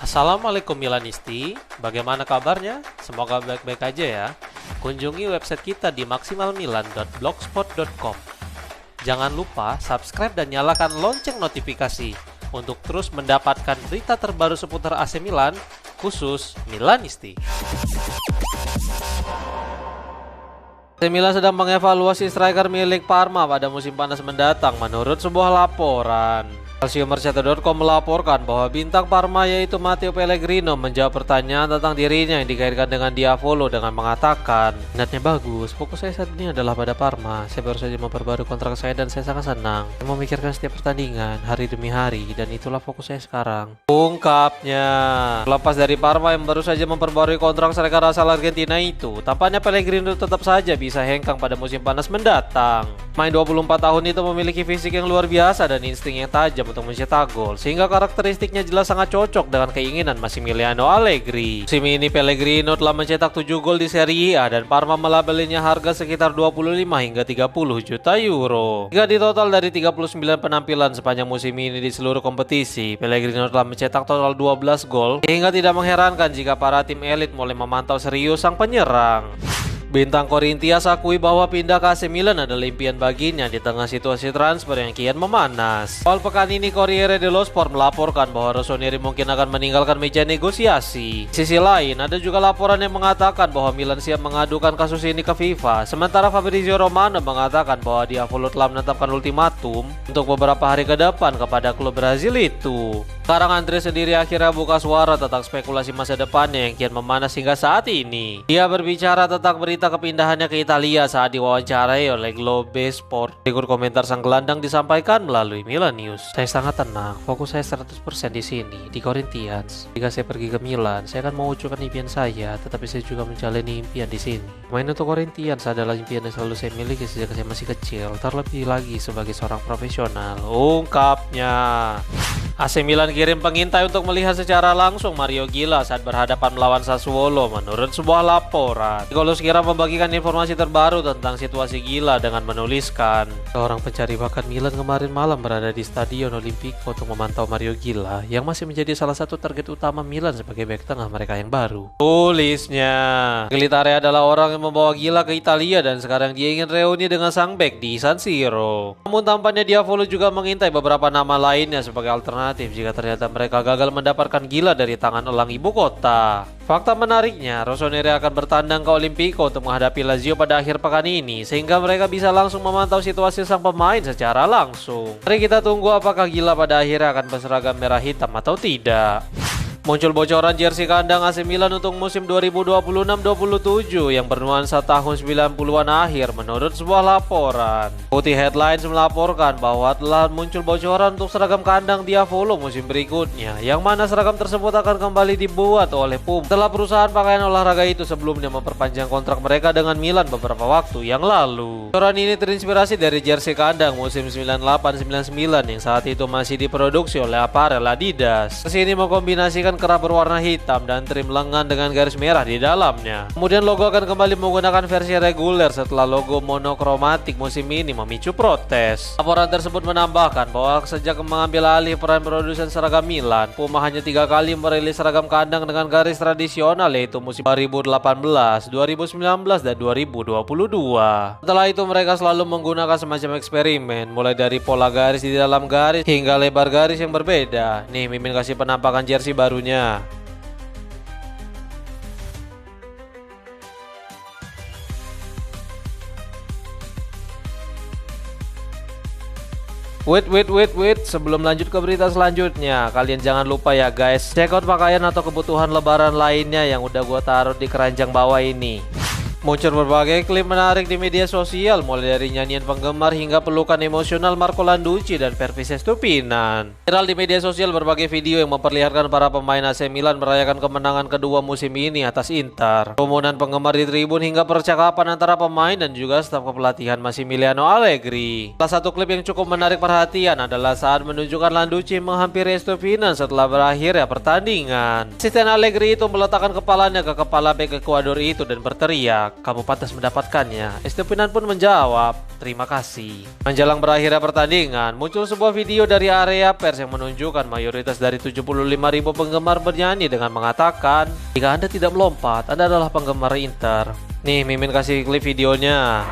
Assalamualaikum Milanisti, bagaimana kabarnya? Semoga baik-baik aja ya. Kunjungi website kita di maksimalmilan.blogspot.com. Jangan lupa subscribe dan nyalakan lonceng notifikasi untuk terus mendapatkan berita terbaru seputar AC Milan, khusus Milanisti. AC Milan sedang mengevaluasi striker milik Parma pada musim panas mendatang menurut sebuah laporan. Calciomercato.com melaporkan bahwa bintang Parma yaitu Matteo Pellegrino menjawab pertanyaan tentang dirinya yang dikaitkan dengan Diavolo dengan mengatakan, "Minatnya bagus, fokus saya saat ini adalah pada Parma. Saya baru saja memperbarui kontrak saya dan saya sangat senang. Saya memikirkan setiap pertandingan, hari demi hari, dan itulah fokus saya sekarang." Ungkapnya. Lepas dari Parma yang baru saja memperbarui kontrak striker asal Argentina itu, tampaknya Pellegrino tetap saja bisa hengkang pada musim panas mendatang. Main 24 tahun itu memiliki fisik yang luar biasa dan insting yang tajam untuk mencetak gol, sehingga karakteristiknya jelas sangat cocok dengan keinginan Massimiliano Allegri. Musim ini Pellegrino telah mencetak 7 gol di Serie A dan Parma melabelinya harga sekitar 25 hingga 30 juta euro. Jika ditotal dari 39 penampilan sepanjang musim ini di seluruh kompetisi, Pellegrino telah mencetak total 12 gol, sehingga tidak mengherankan jika para tim elit mulai memantau serius sang penyerang. Bintang Corinthians akui bahwa pindah ke AC Milan adalah impian baginya di tengah situasi transfer yang kian memanas. Awal pekan ini Corriere dello Sport melaporkan bahwa Rossoneri mungkin akan meninggalkan meja negosiasi. Di sisi lain, ada juga laporan yang mengatakan bahwa Milan siap mengadukan kasus ini ke FIFA. Sementara Fabrizio Romano mengatakan bahwa Diavolo telah menetapkan ultimatum untuk beberapa hari ke depan kepada klub Brazil itu. Sekarang Andre sendiri akhirnya buka suara tentang spekulasi masa depannya yang kian memanas hingga saat ini. Dia berbicara tentang berita kepindahannya ke Italia saat diwawancarai oleh Globe Sport. Berikut komentar sang gelandang disampaikan melalui Milan News. "Saya sangat tenang, fokus saya 100% di sini, di Corinthians. Jika saya pergi ke Milan, saya akan mewujudkan impian saya, tetapi saya juga menjalani impian di sini. Main untuk Corinthians adalah impian yang selalu saya miliki sejak saya masih kecil, terlebih lagi sebagai seorang profesional," ungkapnya. AC Milan kirim pengintai untuk melihat secara langsung Mario Gila saat berhadapan melawan Sassuolo menurut sebuah laporan. Nicolo Sciarra membagikan informasi terbaru tentang situasi Gila dengan menuliskan, "Seorang pencari bakat Milan kemarin malam berada di Stadion Olimpico untuk memantau Mario Gila yang masih menjadi salah satu target utama Milan sebagai bek tengah mereka yang baru." Tulisnya. Militare adalah orang yang membawa Gila ke Italia dan sekarang dia ingin reuni dengan sang bek di San Siro. Namun tampaknya Diavolo juga mengintai beberapa nama lainnya sebagai alternatif jika ternyata mereka gagal mendapatkan Gila dari tangan elang ibu kota. Fakta menariknya, Rossoneri akan bertandang ke Olimpico untuk menghadapi Lazio pada akhir pekan ini, sehingga mereka bisa langsung memantau situasi sang pemain secara langsung. Mari kita tunggu apakah Gila pada akhirnya akan berseragam merah hitam atau tidak. Muncul bocoran jersey kandang AC Milan untuk musim 2026-27 yang bernuansa tahun 90-an akhir menurut sebuah laporan. Putih Headlines melaporkan bahwa telah muncul bocoran untuk seragam kandang Diavolo musim berikutnya, yang mana seragam tersebut akan kembali dibuat oleh Puma setelah perusahaan pakaian olahraga itu sebelumnya memperpanjang kontrak mereka dengan Milan beberapa waktu yang lalu. Bocoran ini terinspirasi dari jersey kandang musim 98-99 yang saat itu masih diproduksi oleh Apparel Adidas. Kesini mengkombinasikan kerah berwarna hitam dan trim lengan dengan garis merah di dalamnya. Kemudian logo akan kembali menggunakan versi reguler setelah logo monokromatik musim ini memicu protes. Laporan tersebut menambahkan bahwa sejak mengambil alih peran produsen seragam Milan, Puma hanya 3 kali merilis seragam kandang dengan garis tradisional, yaitu musim 2018, 2019, dan 2022. Setelah itu mereka selalu menggunakan semacam eksperimen, mulai dari pola garis di dalam garis hingga lebar garis yang berbeda. Nih, Mimin kasih penampakan jersey barunya. Wait, sebelum lanjut ke berita selanjutnya, kalian jangan lupa ya guys, check out pakaian atau kebutuhan lebaran lainnya yang udah gua taruh di keranjang bawah ini. Muncul berbagai klip menarik di media sosial, mulai dari nyanyian penggemar hingga pelukan emosional Marco Landucci dan Pervis Estupinan. Viral di media sosial berbagai video yang memperlihatkan para pemain AC Milan merayakan kemenangan kedua musim ini atas Inter. Kerumunan penggemar di tribun hingga percakapan antara pemain dan juga staf kepelatihan Massimiliano Allegri. Salah satu klip yang cukup menarik perhatian adalah saat menunjukkan Landucci menghampiri Estupinan setelah berakhirnya pertandingan. Asisten Allegri itu meletakkan kepalanya ke kepala bek Ekuador itu dan berteriak, berhak, kamu pantas mendapatkannya. Estepinian pun menjawab, terima kasih. Menjelang berakhirnya pertandingan, muncul sebuah video dari area pers yang menunjukkan mayoritas dari 75.000 penggemar bernyanyi dengan mengatakan, jika Anda tidak melompat, Anda adalah penggemar Inter. Nih, Mimin kasih klip videonya.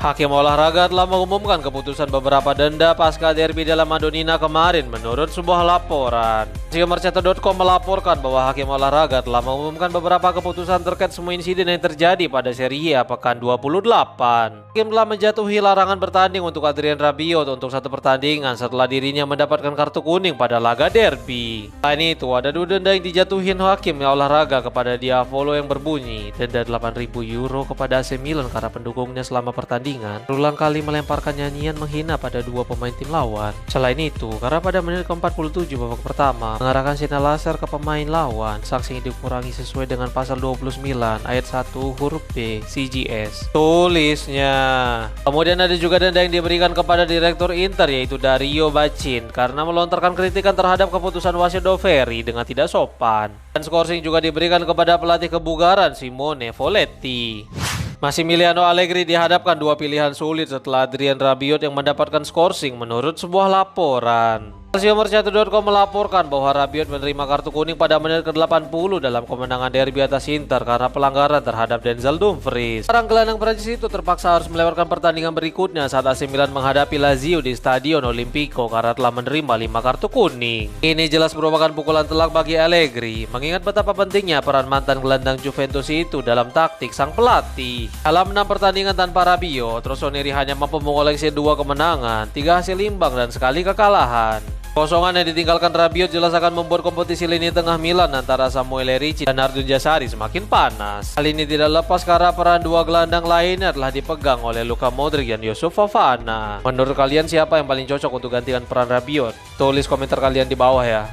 Hakim olahraga telah mengumumkan keputusan beberapa denda pasca derby della Madonnina kemarin menurut sebuah laporan. Calciomercato.com melaporkan bahwa hakim olahraga telah mengumumkan beberapa keputusan terkait semua insiden yang terjadi pada Serie A pekan 28. Hakim telah menjatuhi larangan bertanding untuk Adrien Rabiot untuk satu pertandingan setelah dirinya mendapatkan kartu kuning pada laga derby. Selain itu, ada 2 denda yang dijatuhin hakim olahraga kepada Diavolo yang berbunyi denda 8.000 euro kepada AC Milan karena pendukungnya selama pertandingan berulang kali melemparkan nyanyian menghina pada 2 pemain tim lawan. Selain itu, karena pada menit ke-47 babak pertama mengarahkan sinar laser ke pemain lawan, sanksi dikurangi sesuai dengan pasal 29 ayat 1 huruf B CGS. Tulisnya. Kemudian ada juga denda yang diberikan kepada direktur Inter yaitu Dario Bacin karena melontarkan kritikan terhadap keputusan wasit Doveri dengan tidak sopan. Dan skorsing juga diberikan kepada pelatih kebugaran Simone Folletti. Massimiliano Allegri dihadapkan 2 pilihan sulit setelah Adrien Rabiot yang mendapatkan skorsing menurut sebuah laporan. Calciomercato.com melaporkan bahwa Rabiot menerima kartu kuning pada menit ke-80 dalam kemenangan derby atas Inter karena pelanggaran terhadap Denzel Dumfries. Seorang gelandang Prancis itu terpaksa harus melewatkan pertandingan berikutnya saat AC Milan menghadapi Lazio di Stadion Olimpico karena telah menerima 5 kartu kuning. Ini jelas merupakan pukulan telak bagi Allegri, mengingat betapa pentingnya peran mantan gelandang Juventus itu dalam taktik sang pelatih. Dalam 6 pertandingan tanpa Rabiot, Rossoneri hanya mampu mengoleksi 2 kemenangan, 3 hasil imbang dan sekali kekalahan. Kosongan yang ditinggalkan Rabiot jelas akan membuat kompetisi lini tengah Milan antara Samuel Ricci dan Ardun Jasari semakin panas. Hal ini tidak lepas karena peran 2 gelandang lainnya telah dipegang oleh Luka Modric dan Yusuf Fofana. Menurut kalian siapa yang paling cocok untuk gantikan peran Rabiot? Tulis komentar kalian di bawah ya.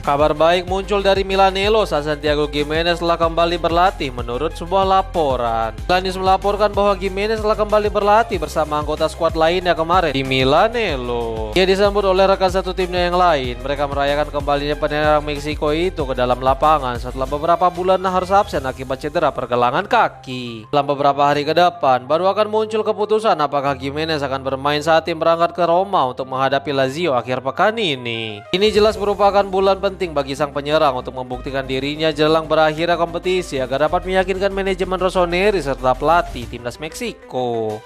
Kabar baik muncul dari Milanello saat Santiago Gimenez telah kembali berlatih menurut sebuah laporan. Milanis melaporkan bahwa Gimenez telah kembali berlatih bersama anggota skuad lainnya kemarin di Milanello. Ia disambut oleh rekan satu timnya yang lain. Mereka merayakan kembalinya penyerang Meksiko itu ke dalam lapangan setelah beberapa bulan harus absen akibat cedera pergelangan kaki. Dalam beberapa hari ke depan baru akan muncul keputusan apakah Gimenez akan bermain saat tim berangkat ke Roma untuk menghadapi Lazio akhir pekan ini. Ini jelas merupakan bulan penting bagi sang penyerang untuk membuktikan dirinya jelang berakhirnya kompetisi agar dapat meyakinkan manajemen Rossoneri serta pelatih timnas Meksiko.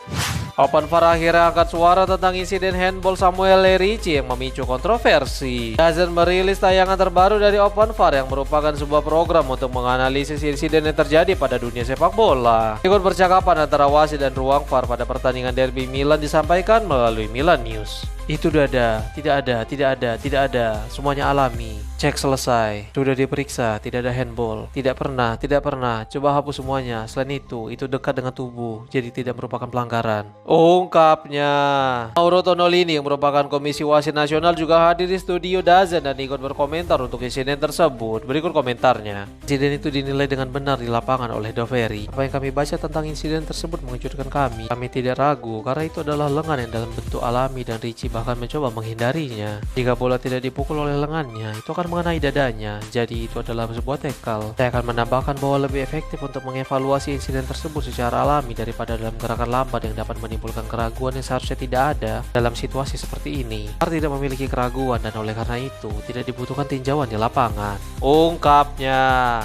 Open VAR akhirnya angkat suara tentang insiden handball Samuel Ricci yang memicu kontroversi. DAZN merilis tayangan terbaru dari Open VAR yang merupakan sebuah program untuk menganalisis insiden yang terjadi pada dunia sepak bola. Ikut percakapan antara wasit dan ruang VAR pada pertandingan derby Milan disampaikan melalui Milan News. Itu tidak ada, semuanya alami. Cek selesai, sudah diperiksa, tidak ada handball, tidak pernah, coba hapus semuanya. Selain itu dekat dengan tubuh, jadi tidak merupakan pelanggaran. Ungkapnya. Mauro Tonolini yang merupakan komisi wasit nasional juga hadir di studio DAZN dan ikut berkomentar untuk insiden tersebut. Berikut komentarnya. Insiden itu dinilai dengan benar di lapangan oleh Doveri. Apa yang kami baca tentang insiden tersebut mengejutkan kami. Kami tidak ragu karena itu adalah lengan yang dalam bentuk alami dan Ricci bahkan mencoba menghindarinya. Jika bola tidak dipukul oleh lengannya, itu akan mengenai dadanya, jadi itu adalah sebuah tackle. Saya akan menambahkan bahwa lebih efektif untuk mengevaluasi insiden tersebut secara alami daripada dalam gerakan lambat yang dapat menimbulkan keraguan yang seharusnya tidak ada dalam situasi seperti ini. VAR tidak memiliki keraguan dan oleh karena itu tidak dibutuhkan tinjauan di lapangan. Ungkapnya.